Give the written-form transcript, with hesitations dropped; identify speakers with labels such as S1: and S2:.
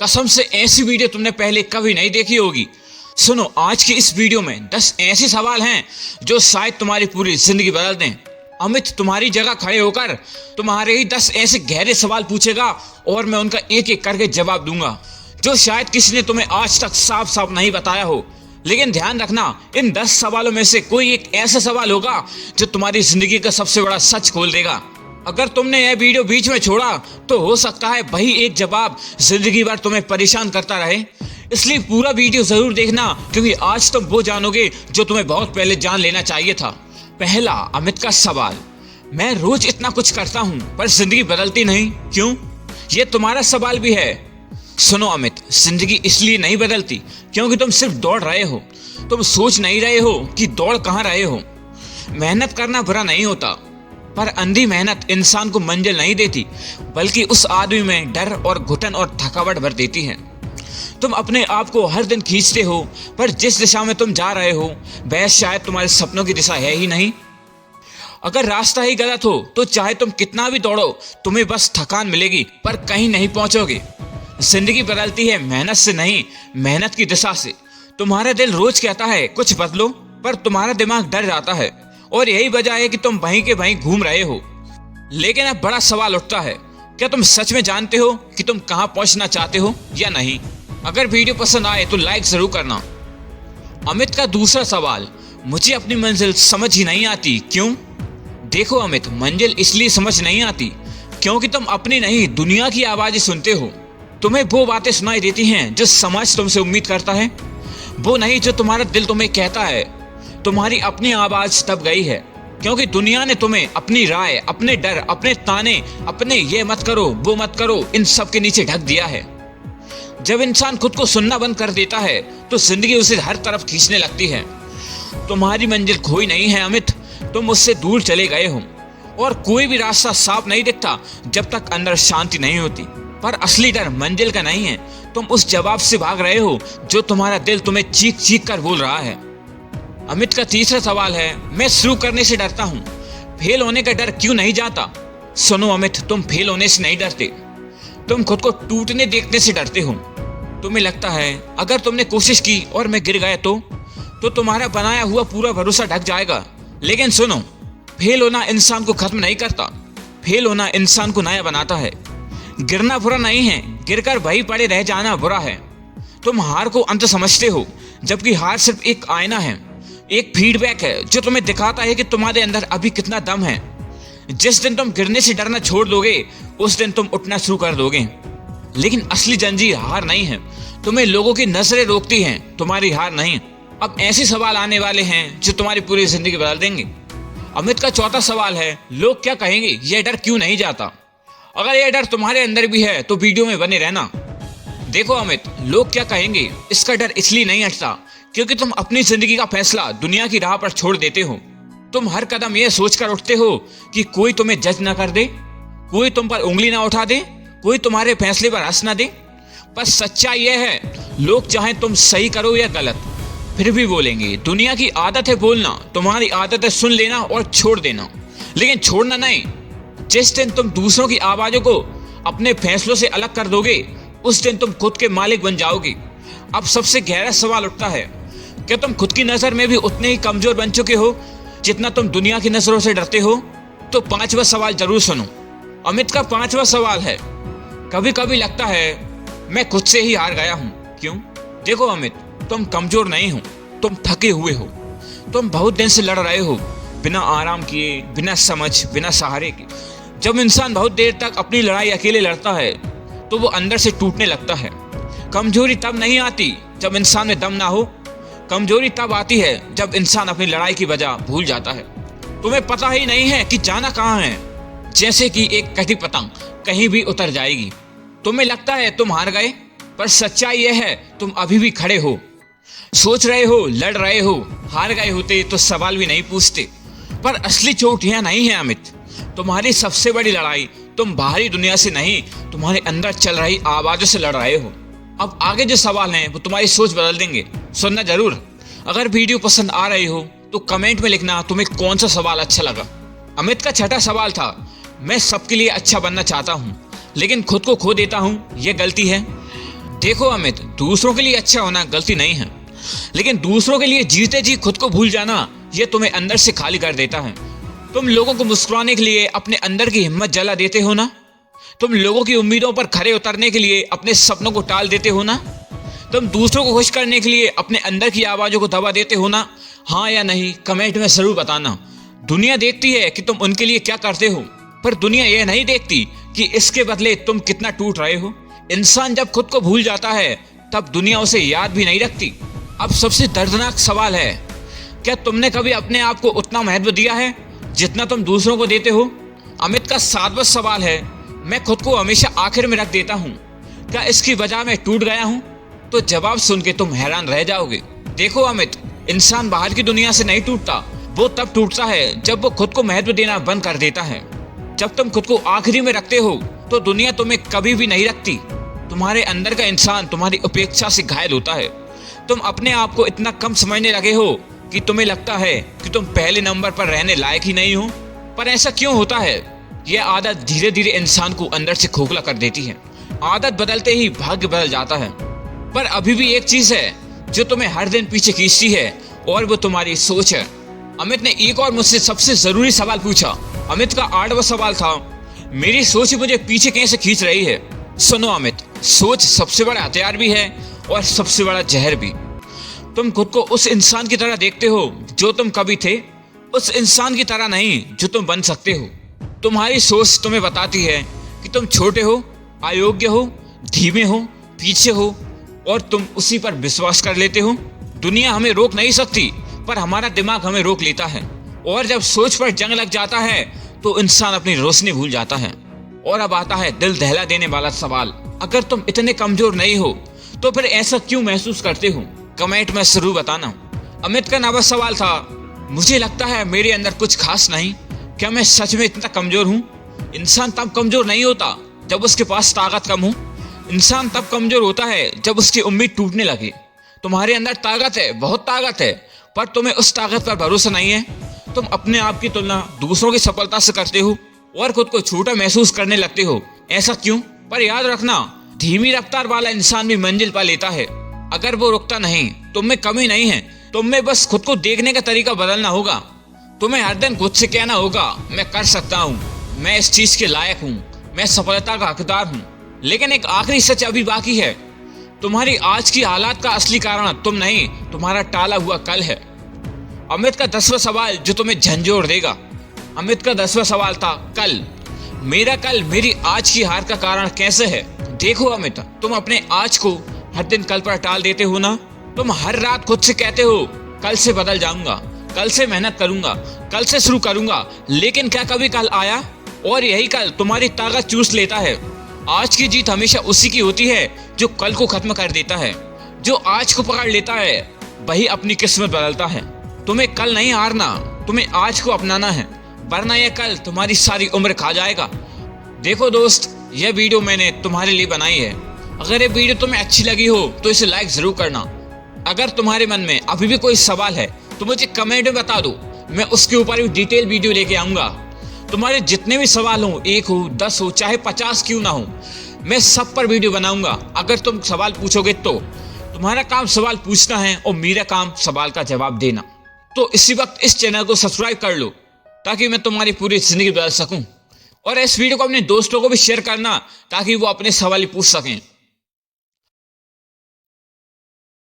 S1: कसम से ऐसी वीडियो तुमने पहले कभी नहीं देखी होगी। सुनो, आज की इस वीडियो में 10 ऐसे सवाल हैं जो शायद तुम्हारी पूरी जिंदगी बदल दें। अमित तुम्हारी जगह खड़े होकर तुम्हारे ही 10 ऐसे गहरे सवाल पूछेगा और मैं उनका एक एक करके जवाब दूंगा जो शायद किसी ने तुम्हें आज तक साफ साफ नहीं बताया हो। लेकिन ध्यान रखना, इन 10 सवालों में से कोई एक ऐसा सवाल होगा जो तुम्हारी जिंदगी का सबसे बड़ा सच खोल देगा। अगर तुमने यह वीडियो बीच में छोड़ा तो हो सकता है वही एक जवाब जिंदगी भर तुम्हें परेशान करता रहे। इसलिए पूरा वीडियो जरूर देखना, क्योंकि आज तुम वो जानोगे जो तुम्हें बहुत पहले जान लेना चाहिए था। पहला, अमित का सवाल। मैं रोज इतना कुछ करता हूँ पर जिंदगी बदलती नहीं, क्यों? ये तुम्हारा सवाल भी है। सुनो अमित, जिंदगी इसलिए नहीं बदलती क्योंकि तुम सिर्फ दौड़ रहे हो। तुम सोच नहीं रहे हो कि दौड़ कहाँ रहे हो। मेहनत करना बुरा नहीं होता, पर अंधी मेहनत इंसान को मंजिल नहीं देती, बल्कि उस आदमी में डर और घुटन और थकावट भर देती है। तुम अपने आप को हर दिन खींचते हो, पर जिस दिशा में तुम जा रहे हो वह शायद तुम्हारे सपनों की दिशा है ही नहीं। अगर रास्ता ही गलत हो तो चाहे तुम कितना भी दौड़ो तुम्हें बस थकान मिलेगी, पर कहीं नहीं पहुंचोगे। जिंदगी बदलती है मेहनत से नहीं, मेहनत की दिशा से। तुम्हारा दिल रोज कहता है कुछ बदलो, पर तुम्हारा दिमाग डर जाता है, और यही वजह है कि तुम वहीं के वहीं घूम रहे हो। लेकिन अब बड़ा सवाल उठता है, क्या तुम सच में जानते हो कि तुम कहां पहुंचना चाहते हो या नहीं? अगर वीडियो पसंद आए तो लाइक जरूर करना। अमित का दूसरा सवाल। मुझे अपनी मंजिल समझ ही नहीं आती, क्यों? देखो अमित, मंजिल इसलिए समझ नहीं आती क्योंकि तुम अपनी नहीं दुनिया की आवाजें सुनते हो। तुम्हें वो बातें सुनाई देती हैं जो समाज तुमसे उम्मीद करता है, वो नहीं जो तुम्हारा दिल तुम्हें कहता है। तुम्हारी अपनी आवाज दब गई है क्योंकि दुनिया ने तुम्हें अपनी राय, अपने डर, अपने ताने, अपने ये मत करो वो मत करो, इन सब के नीचे ढक दिया है। जब इंसान खुद को सुनना बंद कर देता है तो जिंदगी उसे हर तरफ खींचने लगती है। तुम्हारी मंजिल खोई नहीं है अमित, तुम उससे दूर चले गए हो, और कोई भी रास्ता साफ नहीं दिखता जब तक अंदर शांति नहीं होती। पर असली डर मंजिल का नहीं है, तुम उस जवाब से भाग रहे हो जो तुम्हारा दिल तुम्हें चीख चीख कर बोल रहा है। अमित का तीसरा सवाल है। मैं शुरू करने से डरता हूँ, फेल होने का डर क्यों नहीं जाता? सुनो अमित, तुम फेल होने से नहीं डरते, तुम खुद को टूटने देखने से डरते हो। तुम्हें लगता है अगर तुमने कोशिश की और मैं गिर गया तो तुम्हारा बनाया हुआ पूरा भरोसा ढक जाएगा। लेकिन सुनो, फेल होना इंसान को खत्म नहीं करता, फेल होना इंसान को नया बनाता है। गिरना बुरा नहीं है, गिरकर वहीं पड़े रह जाना बुरा है। तुम हार को अंत समझते हो, जबकि हार सिर्फ एक आईना है, एक फीडबैक है जो तुम्हें दिखाता है कि तुम्हारे अंदर अभी कितना दम है। जिस दिन तुम गिरने से डरना छोड़ दोगे उस दिन तुम उठना शुरू कर दोगे। लेकिन असली जंजीर हार नहीं है, तुम्हें लोगों की नजरें रोकती हैं, तुम्हारी हार नहीं। अब ऐसे सवाल आने वाले हैं जो तुम्हारी पूरी जिंदगी बदल देंगे। अमित का चौथा सवाल है। लोग क्या कहेंगे, यह डर क्यों नहीं जाता? अगर यह डर तुम्हारे अंदर भी है तो वीडियो में बने रहना। देखो अमित, लोग क्या कहेंगे इसका डर इसलिए नहीं हटता क्योंकि तुम अपनी जिंदगी का फैसला दुनिया की राह पर छोड़ देते हो। तुम हर कदम यह सोचकर उठते हो कि कोई तुम्हें जज ना कर दे, कोई तुम पर उंगली ना उठा दे, कोई तुम्हारे फैसले पर हंस ना दे। पर सच्चाई यह है, लोग चाहे तुम सही करो या गलत फिर भी बोलेंगे। दुनिया की आदत है बोलना, तुम्हारी आदत है सुन लेना और छोड़ देना, लेकिन छोड़ना नहीं। जिस दिन तुम दूसरों की आवाजों को अपने फैसलों से अलग कर दोगे उस दिन तुम खुद के मालिक बन जाओगे। अब सबसे गहरा सवाल उठता है, क्या तुम खुद की नजर में भी उतने ही कमजोर बन चुके हो जितना तुम दुनिया की नजरों से डरते हो? तो पांचवा सवाल जरूर सुनो। अमित का पांचवा सवाल है। कभी कभी लगता है मैं खुद से ही हार गया हूं, क्यों? देखो अमित, तुम कमजोर नहीं हो, तुम थके हुए हो। तुम बहुत दिन से लड़ रहे हो, बिना आराम किए, बिना समझ, बिना सहारे के। जब इंसान बहुत देर तक अपनी लड़ाई अकेले लड़ता है तो वो अंदर से टूटने लगता है। कमजोरी तब नहीं आती जब इंसान में दम ना हो, कमजोरी तब आती है जब इंसान अपनी लड़ाई की वजह भूल जाता है। तुम्हें पता ही नहीं है कि जाना कहाँ है, जैसे कि एक कटी पतंग कहीं भी उतर जाएगी। तुम्हें लगता है तुम हार गए, पर सच्चाई यह है तुम अभी भी खड़े हो, सोच रहे हो, लड़ रहे हो। हार गए होते तो सवाल भी नहीं पूछते। पर असली चोट यह नहीं है अमित, तुम्हारी सबसे बड़ी लड़ाई तुम बाहरी दुनिया से नहीं, तुम्हारे अंदर चल रही आवाजों से लड़ रहे हो। अब आगे जो सवाल हैं वो तुम्हारी सोच बदल देंगे, सुनना जरूर। अगर वीडियो पसंद आ रही हो तो कमेंट में लिखना तुम्हें कौन सा सवाल अच्छा लगा। अमित का छठा सवाल था। मैं सबके लिए अच्छा बनना चाहता हूँ लेकिन खुद को खो देता हूँ, यह गलती है। देखो अमित, दूसरों के लिए अच्छा होना गलती नहीं है, लेकिन दूसरों के लिए जीते जी खुद को भूल जाना यह तुम्हें अंदर से खाली कर देता है। तुम लोगों को मुस्कुराने के लिए अपने अंदर की हिम्मत जला देते हो ना? तुम लोगों की उम्मीदों पर खरे उतरने के लिए अपने सपनों को टाल देते हो ना? तुम दूसरों को खुश करने के लिए अपने अंदर की आवाज़ों को दबा देते हो ना? हाँ या नहीं कमेंट में जरूर बताना। दुनिया देखती है कि तुम उनके लिए क्या करते हो, पर दुनिया यह नहीं देखती कि इसके बदले तुम कितना टूट रहे हो। इंसान जब खुद को भूल जाता है तब दुनिया उसे याद भी नहीं रखती। अब सबसे दर्दनाक सवाल है, क्या तुमने कभी अपने आप को उतना महत्व दिया है जितना तुम दूसरों को देते हो? अमित का 7वां सवाल है, मैं खुद को हमेशा आखिर में रख देता हूँ, क्या इसकी वजह मैं टूट गया हूँ? तो जवाब सुन के तुम हैरान रह जाओगे। देखो अमित, इंसान बाहर की दुनिया से नहीं टूटता, वो तब टूटता है जब वो खुद को महत्व देना बंद कर देता है। जब तुम खुद को आखिरी में रखते हो तो दुनिया तुम्हें कभी भी नहीं रखती। तुम्हारे अंदर का इंसान तुम्हारी उपेक्षा से घायल होता है। तुम अपने आप को इतना कम समझने लगे हो कि तुम्हें लगता है कि तुम पहले नंबर पर रहने लायक ही नहीं हो। पर ऐसा क्यों होता है? यह आदत धीरे धीरे इंसान को अंदर से खोखला कर देती है। आदत बदलते ही भाग्य बदल जाता है। पर अभी भी एक चीज है जो तुम्हें हर दिन पीछे खींचती है, और वो तुम्हारी सोच है। अमित ने एक और मुझसे सबसे जरूरी सवाल पूछा। अमित का 8वां सवाल था, मेरी सोच मुझे पीछे कैसे खींच रही है? सुनो अमित, सोच सबसे बड़ा हथियार भी है और सबसे बड़ा जहर भी। तुम खुद को उस इंसान की तरह देखते हो जो तुम कभी थे, उस इंसान की तरह नहीं जो तुम बन सकते हो। तुम्हारी सोच तुम्हें बताती है कि तुम छोटे हो, अयोग्य हो, धीमे हो, पीछे हो, और तुम उसी पर विश्वास कर लेते हो। दुनिया हमें रोक नहीं सकती, पर हमारा दिमाग हमें रोक लेता है। और जब सोच पर जंग लग जाता है तो इंसान अपनी रोशनी भूल जाता है। और अब आता है दिल दहला देने वाला सवाल, अगर तुम इतने कमजोर नहीं हो तो फिर ऐसा क्यों महसूस करते हो? कमेंट में जरूर बताना। अमित का 9वां सवाल था, मुझे लगता है मेरे अंदर कुछ खास नहीं, क्या मैं सच में इतना कमजोर हूँ? इंसान तब कमजोर नहीं होता जब उसके पास ताकत कम हो। इंसान तब कमजोर होता है जब उसकी उम्मीद टूटने लगे। तुम्हारे अंदर ताकत है, बहुत ताकत है, पर तुम्हें उस ताकत पर भरोसा नहीं है। तुम अपने आप की तुलना दूसरों की सफलता से करते हो और खुद को छोटा महसूस करने लगते हो। ऐसा क्यों? पर याद रखना, धीमी रफ्तार वाला इंसान भी मंजिल पा लेता है। अगर वो रुकता नहीं, तुम में कमी नहीं है, तुम में बस खुद को देखने का तरीका बदलना होगा। तुम्हें हर दिन खुद से कहना होगा, मैं कर सकता हूँ, मैं इस चीज के लायक हूँ, मैं सफलता का हकदार हूँ। लेकिन एक आखिरी सच अभी बाकी है, तुम्हारी आज की हालात का असली कारण तुम नहीं, तुम्हारा टाला हुआ कल है। अमित का 10वां सवाल जो तुम्हें झंझोड़ देगा। अमित का 10वां सवाल था, कल, मेरा कल मेरी आज की हार का कारण कैसे है? देखो अमित, तुम अपने आज को हर दिन कल पर टाल देते हो ना। तुम हर रात खुद से कहते हो, कल से बदल जाऊंगा, कल से मेहनत करूंगा, कल से शुरू करूंगा। लेकिन क्या कभी कल आया? और यही कल तुम्हारी ताकत चूस लेता है। आज की जीत हमेशा उसी की होती है जो कल को खत्म कर देता है। जो आज को पकड़ लेता है वही अपनी किस्मत बदलता है। तुम्हें कल नहीं हारना, तुम्हें आज को अपनाना है, वरना यह कल तुम्हारी सारी उम्र खा जाएगा। देखो दोस्त, यह वीडियो मैंने तुम्हारे लिए बनाई है। अगर ये वीडियो तुम्हें अच्छी लगी हो तो इसे लाइक जरूर करना। अगर तुम्हारे मन में अभी भी कोई सवाल है तो मुझे कमेंट में बता दो, मैं उसके ऊपर भी डिटेल वीडियो लेके आऊंगा। तुम्हारे जितने भी सवाल हो, 1 हो, 10 हो, चाहे 50 क्यों ना हो, मैं सब पर वीडियो बनाऊंगा। अगर तुम सवाल पूछोगे तो तुम्हारा काम सवाल पूछना है और मेरा काम सवाल का जवाब देना। तो इसी वक्त इस चैनल को सब्सक्राइब कर लो ताकि मैं तुम्हारी पूरी जिंदगी बदल सकूं। और इस वीडियो को अपने दोस्तों को भी शेयर करना ताकि वो अपने सवाल पूछ सकें।